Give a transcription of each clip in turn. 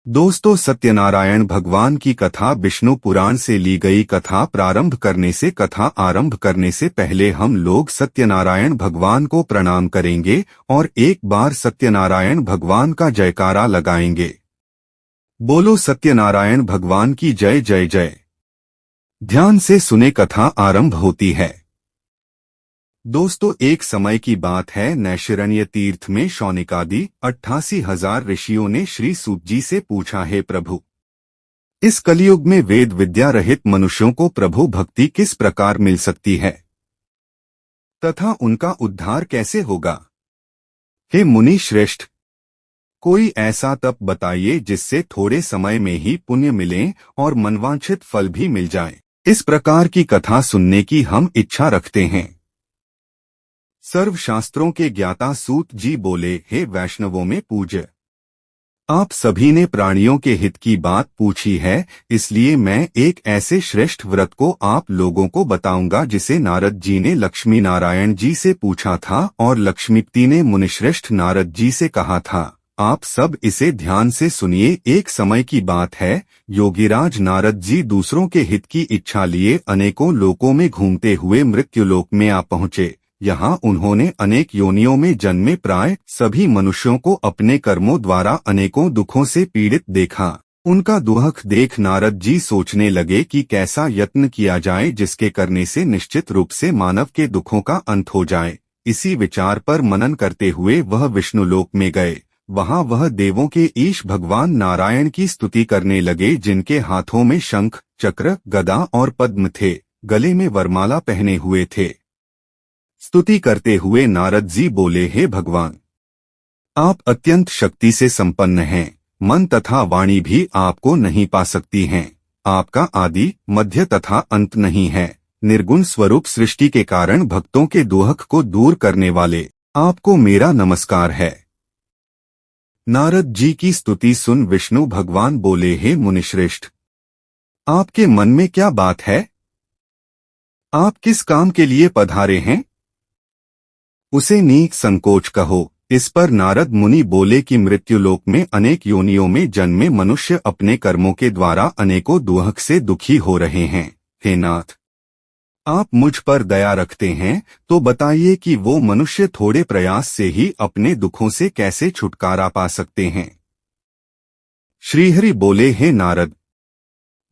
दोस्तों, सत्यनारायण भगवान की कथा विष्णु पुराण से ली गई कथा कथा आरंभ करने से पहले हम लोग सत्यनारायण भगवान को प्रणाम करेंगे और एक बार सत्यनारायण भगवान का जयकारा लगाएंगे। बोलो सत्यनारायण भगवान की जय जय जय। ध्यान से सुने, कथा आरंभ होती है। दोस्तों, एक समय की बात है, नैशिरण्य तीर्थ में शौनिकादि 88,000 ऋषियों ने श्री सूत जी से पूछा, हे प्रभु, इस कलयुग में वेद विद्या रहित मनुष्यों को प्रभु भक्ति किस प्रकार मिल सकती है तथा उनका उद्धार कैसे होगा? हे मुनि श्रेष्ठ, कोई ऐसा तप बताइए जिससे थोड़े समय में ही पुण्य मिले और मनवांछित फल भी मिल जाए। इस प्रकार की कथा सुनने की हम इच्छा रखते हैं। सर्वशास्त्रों के ज्ञाता सूत जी बोले, हे वैष्णवों में पूज्य, आप सभी ने प्राणियों के हित की बात पूछी है, इसलिए मैं एक ऐसे श्रेष्ठ व्रत को आप लोगों को बताऊंगा जिसे नारद जी ने लक्ष्मी नारायण जी से पूछा था और लक्ष्मीपति ने मुनिश्रेष्ठ नारद जी से कहा था। आप सब इसे ध्यान से सुनिए। एक समय की बात है, योगीराज नारद जी दूसरों के हित की इच्छा लिए अनेकों लोकों में घूमते हुए मृत्युलोक में आ पहुँचे। यहाँ उन्होंने अनेक योनियों में जन्मे प्राय सभी मनुष्यों को अपने कर्मों द्वारा अनेकों दुखों से पीड़ित देखा। उनका दुख देख नारद जी सोचने लगे कि कैसा यत्न किया जाए जिसके करने से निश्चित रूप से मानव के दुखों का अंत हो जाए। इसी विचार पर मनन करते हुए वह विष्णुलोक में गए। वहाँ वह देवों के ईश भगवान नारायण की स्तुति करने लगे, जिनके हाथों में शंख, चक्र, गदा और पद्म थे, गले में वरमाला पहने हुए थे। स्तुति करते हुए नारद जी बोले, हे भगवान, आप अत्यंत शक्ति से संपन्न हैं, मन तथा वाणी भी आपको नहीं पा सकती हैं। आपका आदि, मध्य तथा अंत नहीं है। निर्गुण स्वरूप सृष्टि के कारण भक्तों के दुख को दूर करने वाले आपको मेरा नमस्कार है। नारद जी की स्तुति सुन विष्णु भगवान बोले, हे मुनिश्रेष्ठ, आपके मन में क्या बात है? आप किस काम के लिए पधारे हैं? उसे निसंकोच कहो। इस पर नारद मुनि बोले कि मृत्युलोक में अनेक योनियों में जन्मे मनुष्य अपने कर्मों के द्वारा अनेकों दुख से दुखी हो रहे हैं। हे नाथ, आप मुझ पर दया रखते हैं तो बताइए कि वो मनुष्य थोड़े प्रयास से ही अपने दुखों से कैसे छुटकारा पा सकते हैं। श्रीहरि बोले, हे नारद,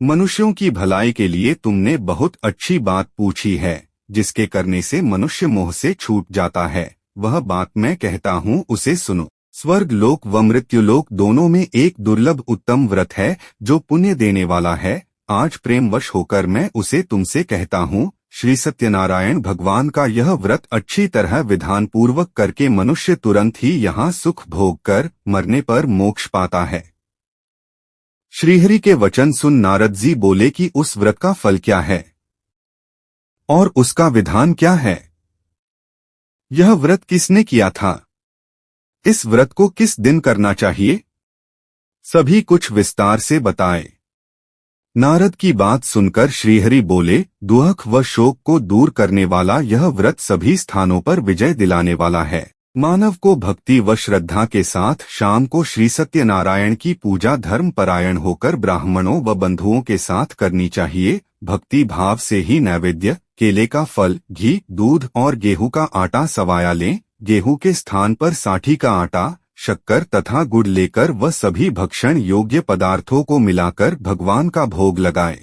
मनुष्यों की भलाई के लिए तुमने बहुत अच्छी बात पूछी है। जिसके करने से मनुष्य मोह से छूट जाता है, वह बात मैं कहता हूँ, उसे सुनो। स्वर्ग लोक व मृत्युलोक दोनों में एक दुर्लभ उत्तम व्रत है जो पुण्य देने वाला है। आज प्रेमवश होकर मैं उसे तुमसे कहता हूँ। श्री सत्यनारायण भगवान का यह व्रत अच्छी तरह विधान पूर्वक करके मनुष्य तुरंत ही यहाँ सुख भोग कर मरने पर मोक्ष पाता है। श्रीहरि के वचन सुन नारद जी बोले कि उस व्रत का फल क्या है और उसका विधान क्या है? यह व्रत किसने किया था? इस व्रत को किस दिन करना चाहिए? सभी कुछ विस्तार से बताए। नारद की बात सुनकर श्रीहरि बोले, दुख व शोक को दूर करने वाला यह व्रत सभी स्थानों पर विजय दिलाने वाला है। मानव को भक्ति व श्रद्धा के साथ शाम को श्री सत्यनारायण की पूजा धर्म परायण होकर ब्राह्मणों व बंधुओं के साथ करनी चाहिए। भक्ति भाव से ही नैवेद्य, केले का फल, घी, दूध और गेहूं का आटा सवाया लें। गेहूं के स्थान पर साठी का आटा, शक्कर तथा गुड़ लेकर वह सभी भक्षण योग्य पदार्थों को मिलाकर भगवान का भोग लगाएं।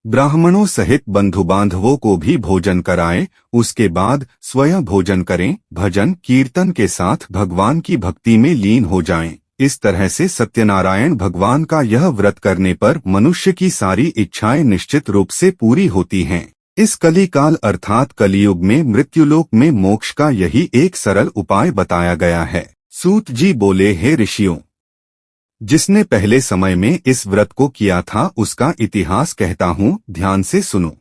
ब्राह्मणों सहित बंधु बांधवों को भी भोजन कराएं। उसके बाद स्वयं भोजन करें। भजन कीर्तन के साथ भगवान की भक्ति में लीन हो जाएं। इस तरह से सत्यनारायण भगवान का यह व्रत करने पर मनुष्य की सारी इच्छाएं निश्चित रूप से पूरी होती हैं। इस कलिकाल अर्थात कलियुग में मृत्युलोक में मोक्ष का यही एक सरल उपाय बताया गया है। सूत जी बोले, हे ऋषियों, जिसने पहले समय में इस व्रत को किया था उसका इतिहास कहता हूँ, ध्यान से सुनो।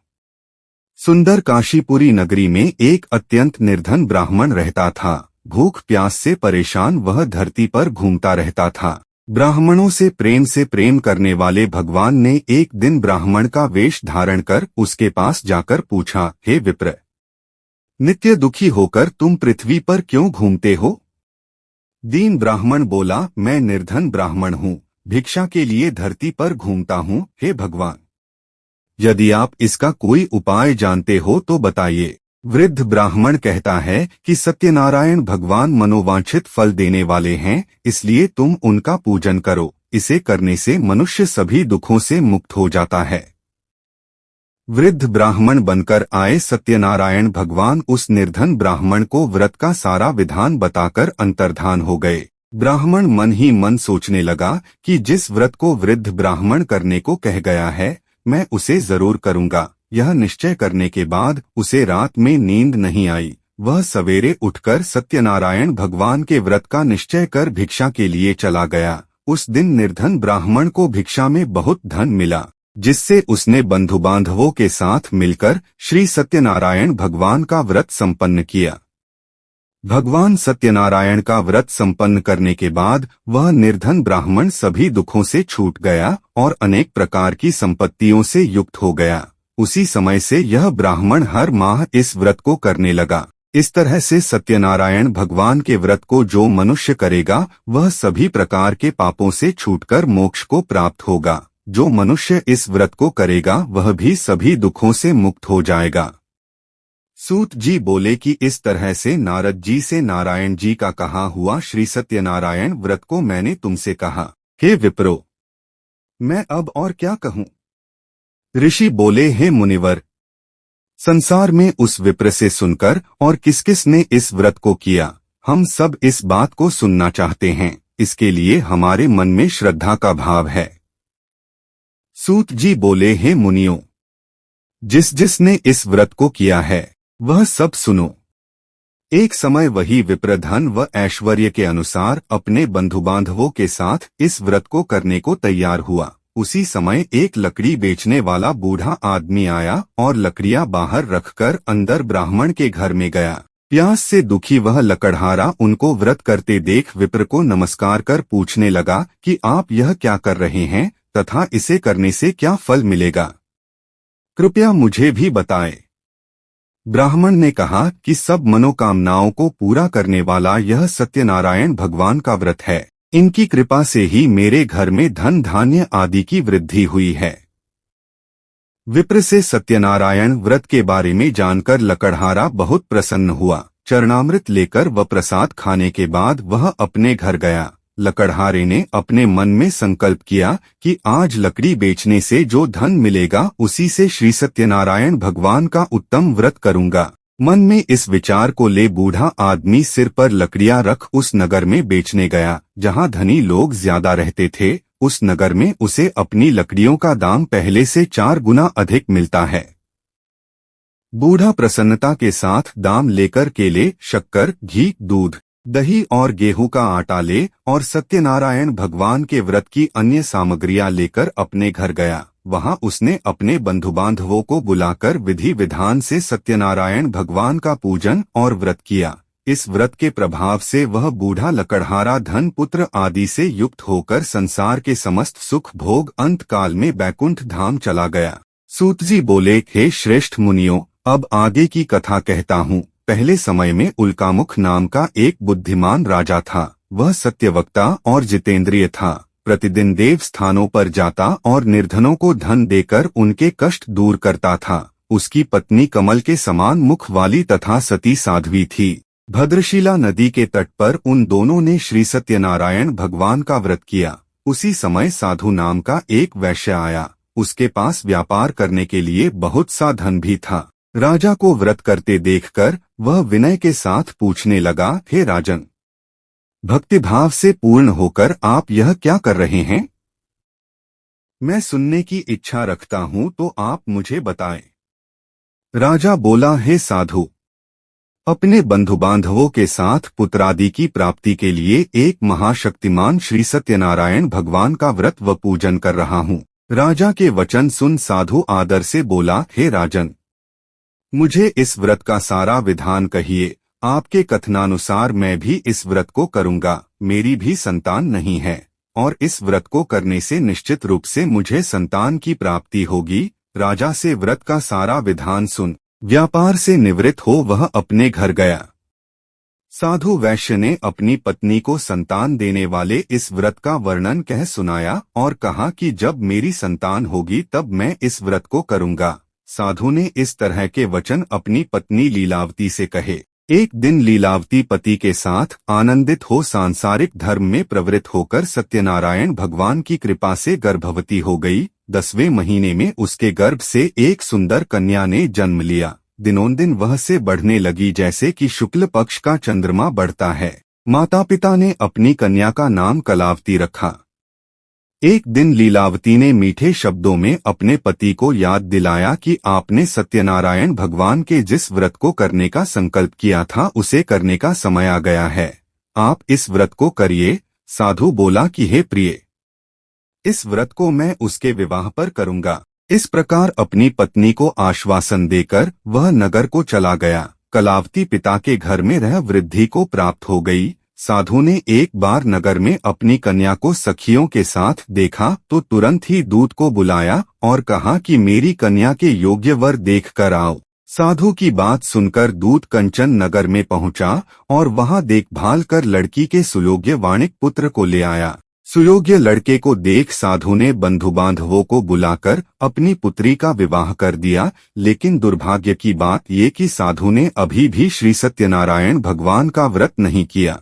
सुंदर काशीपुरी नगरी में एक अत्यंत निर्धन ब्राह्मण रहता था। भूख प्यास से परेशान वह धरती पर घूमता रहता था। ब्राह्मणों से प्रेम करने वाले भगवान ने एक दिन ब्राह्मण का वेश धारण कर उसके पास जाकर पूछा, हे विप्र, नित्य दुखी होकर तुम पृथ्वी पर क्यों घूमते हो? दीन ब्राह्मण बोला, मैं निर्धन ब्राह्मण हूँ, भिक्षा के लिए धरती पर घूमता हूँ, हे भगवान। यदि आप इसका कोई उपाय जानते हो तो बताइए। वृद्ध ब्राह्मण कहता है कि सत्यनारायण भगवान मनोवांछित फल देने वाले हैं, इसलिए तुम उनका पूजन करो। इसे करने से मनुष्य सभी दुखों से मुक्त हो जाता है। वृद्ध ब्राह्मण बनकर आए सत्यनारायण भगवान उस निर्धन ब्राह्मण को व्रत का सारा विधान बताकर अंतर्धान हो गए। ब्राह्मण मन ही मन सोचने लगा कि जिस व्रत को वृद्ध ब्राह्मण करने को कह गया है, मैं उसे जरूर करूंगा। यह निश्चय करने के बाद उसे रात में नींद नहीं आई। वह सवेरे उठकर सत्यनारायण भगवान के व्रत का निश्चय कर भिक्षा के लिए चला गया। उस दिन निर्धन ब्राह्मण को भिक्षा में बहुत धन मिला, जिससे उसने बंधु बांधवों के साथ मिलकर श्री सत्यनारायण भगवान का व्रत संपन्न किया। भगवान सत्यनारायण का व्रत संपन्न करने के बाद वह निर्धन ब्राह्मण सभी दुखों से छूट गया और अनेक प्रकार की संपत्तियों से युक्त हो गया। उसी समय से यह ब्राह्मण हर माह इस व्रत को करने लगा। इस तरह से सत्यनारायण भगवान के व्रत को जो मनुष्य करेगा वह सभी प्रकार के पापों से छूटकर मोक्ष को प्राप्त होगा। जो मनुष्य इस व्रत को करेगा वह भी सभी दुखों से मुक्त हो जाएगा। सूत जी बोले कि इस तरह से नारद जी से नारायण जी का कहा हुआ श्री सत्यनारायण व्रत को मैंने तुमसे कहा। हे विप्रो, मैं अब और क्या कहूँ। ऋषि बोले, हे मुनिवर, संसार में उस विप्र से सुनकर और किस किस ने इस व्रत को किया, हम सब इस बात को सुनना चाहते हैं। इसके लिए हमारे मन में श्रद्धा का भाव है। सूत जी बोले, हे मुनियों, जिस जिसने इस व्रत को किया है वह सब सुनो। एक समय वही विप्र धन व ऐश्वर्य के अनुसार अपने बंधु बांधवों के साथ इस व्रत को करने को तैयार हुआ। उसी समय एक लकड़ी बेचने वाला बूढ़ा आदमी आया और लकड़ियां बाहर रखकर अंदर ब्राह्मण के घर में गया। प्यास से दुखी वह लकड़हारा उनको व्रत करते देख विप्र को नमस्कार कर पूछने लगा कि आप यह क्या कर रहे हैं तथा इसे करने से क्या फल मिलेगा, कृपया मुझे भी बताएं। ब्राह्मण ने कहा कि सब मनोकामनाओं को पूरा करने वाला यह सत्यनारायण भगवान का व्रत है। इनकी कृपा से ही मेरे घर में धन धान्य आदि की वृद्धि हुई है। विप्र से सत्यनारायण व्रत के बारे में जानकर लकड़हारा बहुत प्रसन्न हुआ। चरणामृत लेकर व प्रसाद खाने के बाद वह अपने घर गया। लकड़हारे ने अपने मन में संकल्प किया कि आज लकड़ी बेचने से जो धन मिलेगा उसी से श्री सत्यनारायण भगवान का उत्तम व्रत करूंगा। मन में इस विचार को ले बूढ़ा आदमी सिर पर लकड़ियां रख उस नगर में बेचने गया जहां धनी लोग ज्यादा रहते थे। उस नगर में उसे अपनी लकड़ियों का दाम पहले से 4 गुना अधिक मिलता है। बूढ़ा प्रसन्नता के साथ दाम लेकर केले, शक्कर, घी, दूध, दही और गेहूं का आटा ले और सत्यनारायण भगवान के व्रत की अन्य सामग्रियां लेकर अपने घर गया। वहां उसने अपने बंधु बांधवों को बुलाकर विधि विधान से सत्यनारायण भगवान का पूजन और व्रत किया। इस व्रत के प्रभाव से वह बूढ़ा लकड़हारा धन पुत्र आदि से युक्त होकर संसार के समस्त सुख भोग अंत काल में बैकुंठ धाम चला गया। सूत जी बोले, हे श्रेष्ठ मुनियों, अब आगे की कथा कहता हूँ। पहले समय में उल्कामुख नाम का एक बुद्धिमान राजा था। वह सत्यवक्ता और जितेंद्रिय था। प्रतिदिन देव स्थानों पर जाता और निर्धनों को धन देकर उनके कष्ट दूर करता था। उसकी पत्नी कमल के समान मुख वाली तथा सती साध्वी थी। भद्रशिला नदी के तट पर उन दोनों ने श्री सत्यनारायण भगवान का व्रत किया। उसी समय साधु नाम का एक वैश्य आया। उसके पास व्यापार करने के लिए बहुत सा धन भी था। राजा को व्रत करते देखकर वह विनय के साथ पूछने लगा, हे राजन, भक्तिभाव से पूर्ण होकर आप यह क्या कर रहे हैं? मैं सुनने की इच्छा रखता हूँ तो आप मुझे बताएं। राजा बोला, हे साधु, अपने बंधु बांधवों के साथ पुत्रादि की प्राप्ति के लिए एक महाशक्तिमान श्री सत्यनारायण भगवान का व्रत व पूजन कर रहा हूँ। राजा के वचन सुन साधु आदर से बोला, हे राजन, मुझे इस व्रत का सारा विधान कहिए। आपके कथनानुसार मैं भी इस व्रत को करूंगा। मेरी भी संतान नहीं है और इस व्रत को करने से निश्चित रूप से मुझे संतान की प्राप्ति होगी। राजा से व्रत का सारा विधान सुन व्यापार से निवृत्त हो वह अपने घर गया। साधु वैश्य ने अपनी पत्नी को संतान देने वाले इस व्रत का वर्णन कह सुनाया और कहा कि जब मेरी संतान होगी तब मैं इस व्रत को करूंगा। साधु ने इस तरह के वचन अपनी पत्नी लीलावती से कहे। एक दिन लीलावती पति के साथ आनंदित हो सांसारिक धर्म में प्रवृत्त होकर सत्यनारायण भगवान की कृपा से गर्भवती हो गई। 10वें महीने में उसके गर्भ से एक सुंदर कन्या ने जन्म लिया। दिनोंदिन वह से बढ़ने लगी जैसे कि शुक्ल पक्ष का चंद्रमा बढ़ता है। माता पिता ने अपनी कन्या का नाम कलावती रखा। एक दिन लीलावती ने मीठे शब्दों में अपने पति को याद दिलाया कि आपने सत्यनारायण भगवान के जिस व्रत को करने का संकल्प किया था उसे करने का समय आ गया है। आप इस व्रत को करिए। साधु बोला कि हे प्रिय, इस व्रत को मैं उसके विवाह पर करूंगा। इस प्रकार अपनी पत्नी को आश्वासन देकर वह नगर को चला गया। कलावती पिता के घर में रह वृद्धि को प्राप्त हो गई। साधु ने एक बार नगर में अपनी कन्या को सखियों के साथ देखा तो तुरंत ही दूत को बुलाया और कहा कि मेरी कन्या के योग्य वर देख कर आओ। साधु की बात सुनकर दूत कंचन नगर में पहुंचा और वहां देखभाल कर लड़की के सुयोग्य वाणिक पुत्र को ले आया। सुयोग्य लड़के को देख साधु ने बंधु बांधवों को बुलाकर अपनी पुत्री का विवाह कर दिया। लेकिन दुर्भाग्य की बात ये कि साधु ने अभी भी श्री सत्यनारायण भगवान का व्रत नहीं किया।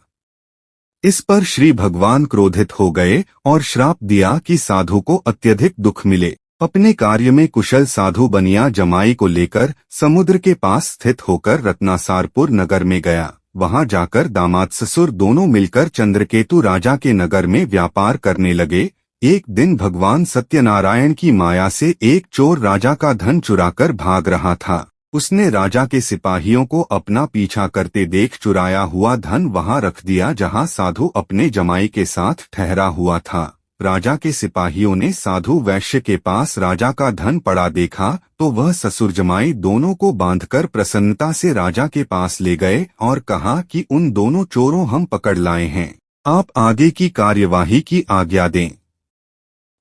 इस पर श्री भगवान क्रोधित हो गए और श्राप दिया कि साधु को अत्यधिक दुख मिले। अपने कार्य में कुशल साधु बनिया जमाई को लेकर समुद्र के पास स्थित होकर रत्नासारपुर नगर में गया। वहां जाकर दामाद ससुर दोनों मिलकर चंद्रकेतु राजा के नगर में व्यापार करने लगे। एक दिन भगवान सत्यनारायण की माया से एक चोर राजा का धन चुराकर भाग रहा था। उसने राजा के सिपाहियों को अपना पीछा करते देख चुराया हुआ धन वहां रख दिया जहां साधु अपने जमाई के साथ ठहरा हुआ था। राजा के सिपाहियों ने साधु वैश्य के पास राजा का धन पड़ा देखा तो वह ससुर जमाई दोनों को बांधकर प्रसन्नता से राजा के पास ले गए और कहा कि उन दोनों चोरों हम पकड़ लाए हैं, आप आगे की कार्यवाही की आज्ञा दें।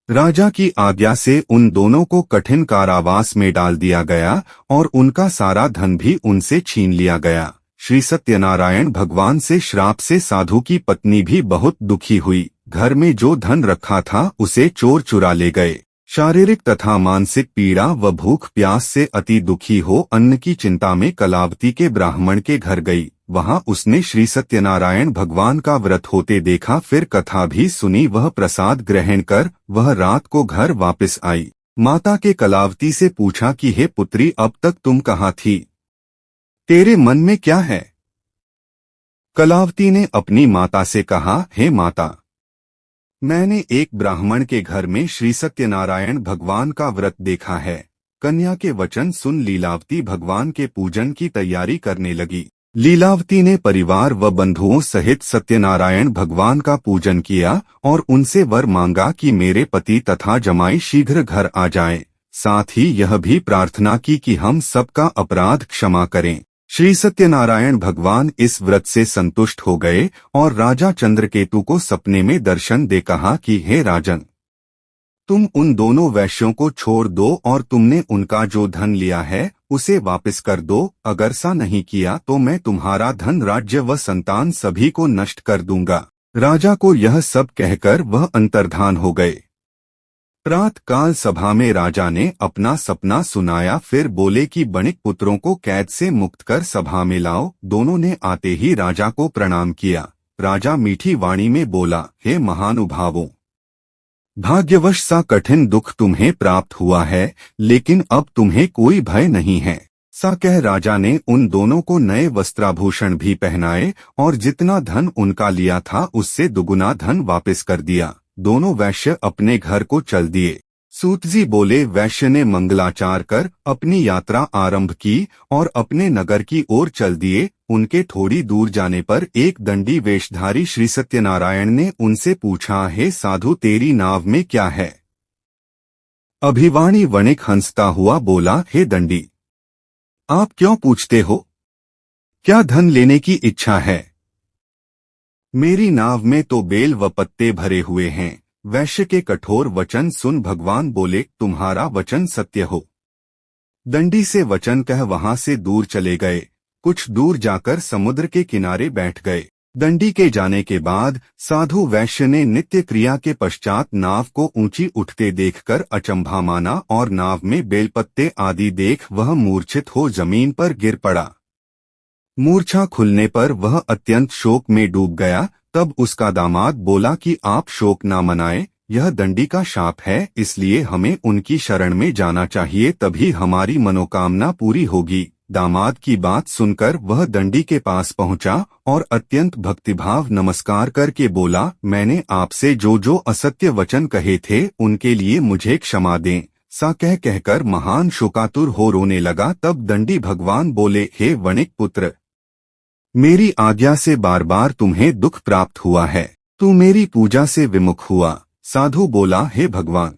राजा की आज्ञा से उन दोनों को कठिन कारावास में डाल दिया गया और उनका सारा धन भी उनसे छीन लिया गया। श्री सत्यनारायण भगवान से श्राप से साधु की पत्नी भी बहुत दुखी हुई। घर में जो धन रखा था उसे चोर चुरा ले गए। शारीरिक तथा मानसिक पीड़ा व भूख प्यास से अति दुखी हो अन्न की चिंता में कलावती के ब्राह्मण के घर गई। वहां उसने श्री सत्यनारायण भगवान का व्रत होते देखा। फिर कथा भी सुनी। वह प्रसाद ग्रहण कर वह रात को घर वापस आई। माता के कलावती से पूछा कि हे पुत्री, अब तक तुम कहाँ थी? तेरे मन में क्या है? कलावती ने अपनी माता से कहा, हे माता, मैंने एक ब्राह्मण के घर में श्री सत्यनारायण भगवान का व्रत देखा है। कन्या के वचन सुन लीलावती भगवान के पूजन की तैयारी करने लगी। लीलावती ने परिवार व बंधुओं सहित सत्यनारायण भगवान का पूजन किया और उनसे वर मांगा कि मेरे पति तथा जमाई शीघ्र घर आ जाएं। साथ ही यह भी प्रार्थना की कि हम सबका अपराध क्षमा करें। श्री सत्यनारायण भगवान इस व्रत से संतुष्ट हो गए और राजा चंद्रकेतु को सपने में दर्शन दे कहा कि हे राजन, तुम उन दोनों वैश्यों को छोड़ दो और तुमने उनका जो धन लिया है उसे वापस कर दो। अगर सा नहीं किया तो मैं तुम्हारा धन, राज्य व संतान सभी को नष्ट कर दूंगा। राजा को यह सब कहकर वह अंतर्धान हो गए। प्रात काल सभा में राजा ने अपना सपना सुनाया। फिर बोले कि बणिक पुत्रों को कैद से मुक्त कर सभा में लाओ। दोनों ने आते ही राजा को प्रणाम किया। राजा मीठी वाणी में बोला, हे महानुभावों, भाग्यवश सा कठिन दुख तुम्हें प्राप्त हुआ है, लेकिन अब तुम्हें कोई भय नहीं है। सा कह राजा ने उन दोनों को नए वस्त्राभूषण भी पहनाए और जितना धन उनका लिया था उससे दुगुना धन वापस कर दिया। दोनों वैश्य अपने घर को चल दिए। सूतजी बोले, वैश्य ने मंगलाचार कर अपनी यात्रा आरंभ की और अपने नगर की ओर चल दिए। उनके थोड़ी दूर जाने पर एक दंडी वेशधारी श्री सत्यनारायण ने उनसे पूछा, हे साधु, तेरी नाव में क्या है? अभिवाणी वणिक हंसता हुआ बोला, हे दंडी, आप क्यों पूछते हो? क्या धन लेने की इच्छा है? मेरी नाव में तो बेल व पत्ते भरे हुए हैं। वैश्य के कठोर वचन सुन भगवान बोले, तुम्हारा वचन सत्य हो। दंडी से वचन कह वहां से दूर चले गए। कुछ दूर जाकर समुद्र के किनारे बैठ गए। दंडी के जाने के बाद साधु वैश्य ने नित्य क्रिया के पश्चात नाव को ऊंची उठते देखकर अचंभा माना और नाव में बेलपत्ते आदि देख वह मूर्छित हो जमीन पर गिर पड़ा। मूर्छा खुलने पर वह अत्यंत शोक में डूब गया। तब उसका दामाद बोला कि आप शोक न मनाएं, यह दंडी का शाप है, इसलिए हमें उनकी शरण में जाना चाहिए, तभी हमारी मनोकामना पूरी होगी। दामाद की बात सुनकर वह दंडी के पास पहुंचा और अत्यंत भक्तिभाव नमस्कार करके बोला, मैंने आपसे जो जो असत्य वचन कहे थे उनके लिए मुझे क्षमा दें। सा कहकर महान शोकातुर हो रोने लगा। तब दंडी भगवान बोले, हे वणिक पुत्र, मेरी आज्ञा से बार बार तुम्हें दुख प्राप्त हुआ है, तू मेरी पूजा से विमुख हुआ। साधु बोला, हे भगवान,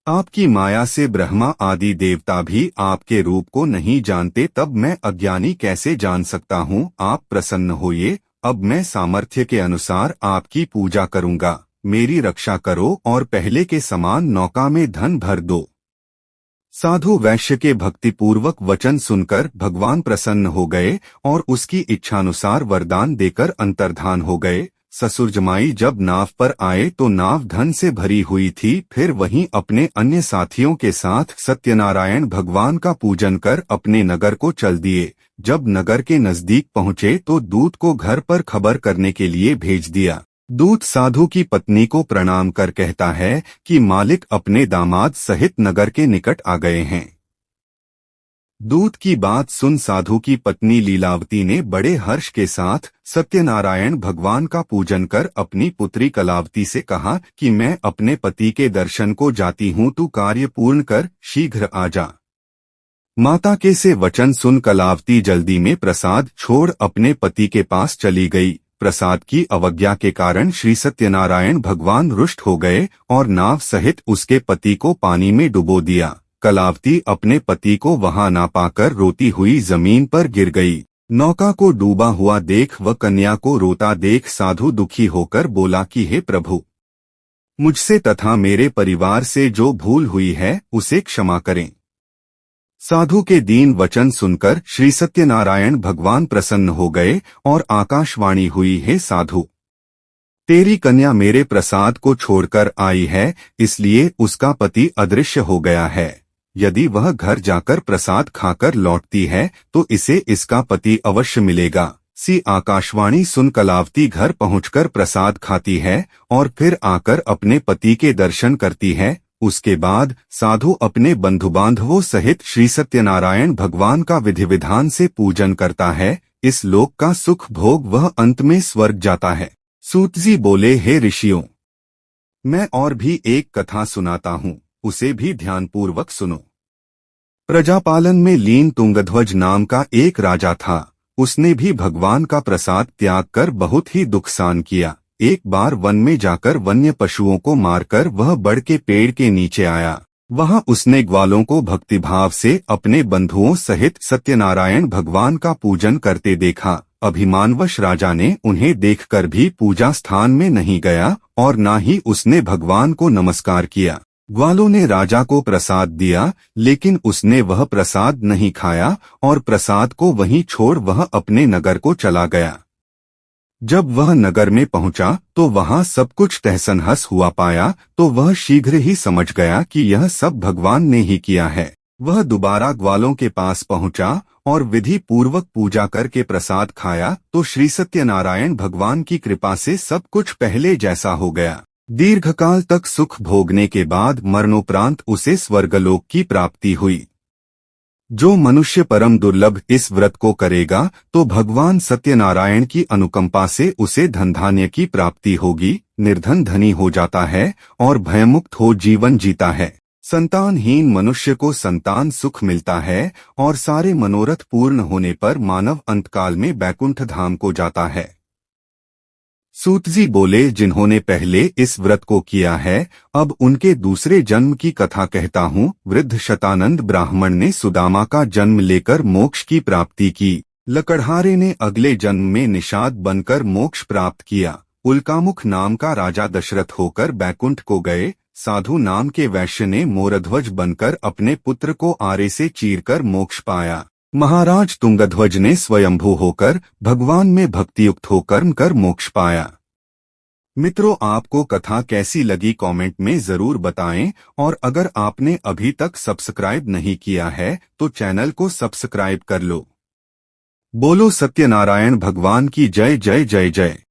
आपकी माया से ब्रह्मा आदि देवता भी आपके रूप को नहीं जानते, तब मैं अज्ञानी कैसे जान सकता हूँ। आप प्रसन्न होइए, अब मैं सामर्थ्य के अनुसार आपकी पूजा करूँगा। मेरी रक्षा करो और पहले के समान नौका में धन भर दो। साधु वैश्य के भक्तिपूर्वक वचन सुनकर भगवान प्रसन्न हो गए और उसकी इच्छानुसार वरदान देकर अंतर्धान हो गए। ससुर जमाई जब नाव पर आए तो नाव धन से भरी हुई थी। फिर वहीं अपने अन्य साथियों के साथ सत्यनारायण भगवान का पूजन कर अपने नगर को चल दिए। जब नगर के नजदीक पहुँचे तो दूत को घर पर खबर करने के लिए भेज दिया। दूत साधु की पत्नी को प्रणाम कर कहता है कि मालिक अपने दामाद सहित नगर के निकट आ गए हैं। दूत की बात सुन साधु की पत्नी लीलावती ने बड़े हर्ष के साथ सत्यनारायण भगवान का पूजन कर अपनी पुत्री कलावती से कहा कि मैं अपने पति के दर्शन को जाती हूँ, तू कार्य पूर्ण कर शीघ्र आ जा। माता के से वचन सुन कलावती जल्दी में प्रसाद छोड़ अपने पति के पास चली गई। प्रसाद की अवज्ञा के कारण श्री सत्यनारायण भगवान रुष्ट हो गए और नाव सहित उसके पति को पानी में डुबो दिया। कलावती अपने पति को वहां ना पाकर रोती हुई जमीन पर गिर गई। नौका को डूबा हुआ देख व कन्या को रोता देख साधु दुखी होकर बोला कि हे प्रभु, मुझसे तथा मेरे परिवार से जो भूल हुई है उसे क्षमा करें। साधु के दीन वचन सुनकर श्री सत्यनारायण भगवान प्रसन्न हो गए और आकाशवाणी हुई, हे साधु, तेरी कन्या मेरे प्रसाद को छोड़कर आई है, इसलिए उसका पति अदृश्य हो गया है। यदि वह घर जाकर प्रसाद खाकर लौटती है तो इसे इसका पति अवश्य मिलेगा। सी आकाशवाणी सुन कलावती घर पहुंचकर प्रसाद खाती है और फिर आकर अपने पति के दर्शन करती है। उसके बाद साधु अपने बंधु बांधवों सहित श्री सत्यनारायण भगवान का विधि विधान से पूजन करता है। इस लोक का सुख भोग वह अंत में स्वर्ग जाता है। सूत जी बोले, हे ऋषियों, मैं और भी एक कथा सुनाता हूँ, उसे भी ध्यानपूर्वक सुनो। प्रजापालन में लीन तुंगध्वज नाम का एक राजा था। उसने भी भगवान का प्रसाद त्याग कर बहुत ही दुखसान किया। एक बार वन में जाकर वन्य पशुओं को मारकर वह बड़ के पेड़ के नीचे आया। वहां उसने ग्वालों को भक्तिभाव से अपने बंधुओं सहित सत्यनारायण भगवान का पूजन करते देखा। अभिमानवश राजा ने उन्हें देखकर भी पूजा स्थान में नहीं गया और न ही उसने भगवान को नमस्कार किया। ग्वालों ने राजा को प्रसाद दिया, लेकिन उसने वह प्रसाद नहीं खाया और प्रसाद को वहीं छोड़ वह अपने नगर को चला गया। जब वह नगर में पहुंचा तो वहां सब कुछ तहसनहस हुआ पाया तो वह शीघ्र ही समझ गया कि यह सब भगवान ने ही किया है। वह दोबारा ग्वालों के पास पहुंचा और विधि पूर्वक पूजा करके प्रसाद खाया तो श्री सत्यनारायण भगवान की कृपा से सब कुछ पहले जैसा हो गया। दीर्घकाल तक सुख भोगने के बाद मरणोपरांत उसे स्वर्गलोक की प्राप्ति हुई। जो मनुष्य परम दुर्लभ इस व्रत को करेगा तो भगवान सत्यनारायण की अनुकंपा से उसे धन धान्य की प्राप्ति होगी, निर्धन धनी हो जाता है और भयमुक्त हो जीवन जीता है। संतानहीन मनुष्य को संतान सुख मिलता है और सारे मनोरथ पूर्ण होने पर मानव अंतकाल में बैकुंठ धाम को जाता है। सूत जी बोले, जिन्होंने पहले इस व्रत को किया है अब उनके दूसरे जन्म की कथा कहता हूँ। वृद्ध शतानंद ब्राह्मण ने सुदामा का जन्म लेकर मोक्ष की प्राप्ति की। लकड़हारे ने अगले जन्म में निषाद बनकर मोक्ष प्राप्त किया। उल्कामुख नाम का राजा दशरथ होकर बैकुंठ को गए। साधु नाम के वैश्य ने मोरध्वज बनकर अपने पुत्र को आरे से चीरकर मोक्ष पाया। महाराज तुंगध्वज ने स्वयंभू होकर भगवान में भक्तियुक्त होकर कर मोक्ष पाया। मित्रों, आपको कथा कैसी लगी कमेंट में जरूर बताएं, और अगर आपने अभी तक सब्सक्राइब नहीं किया है तो चैनल को सब्सक्राइब कर लो। बोलो सत्यनारायण भगवान की जय जय जय जय।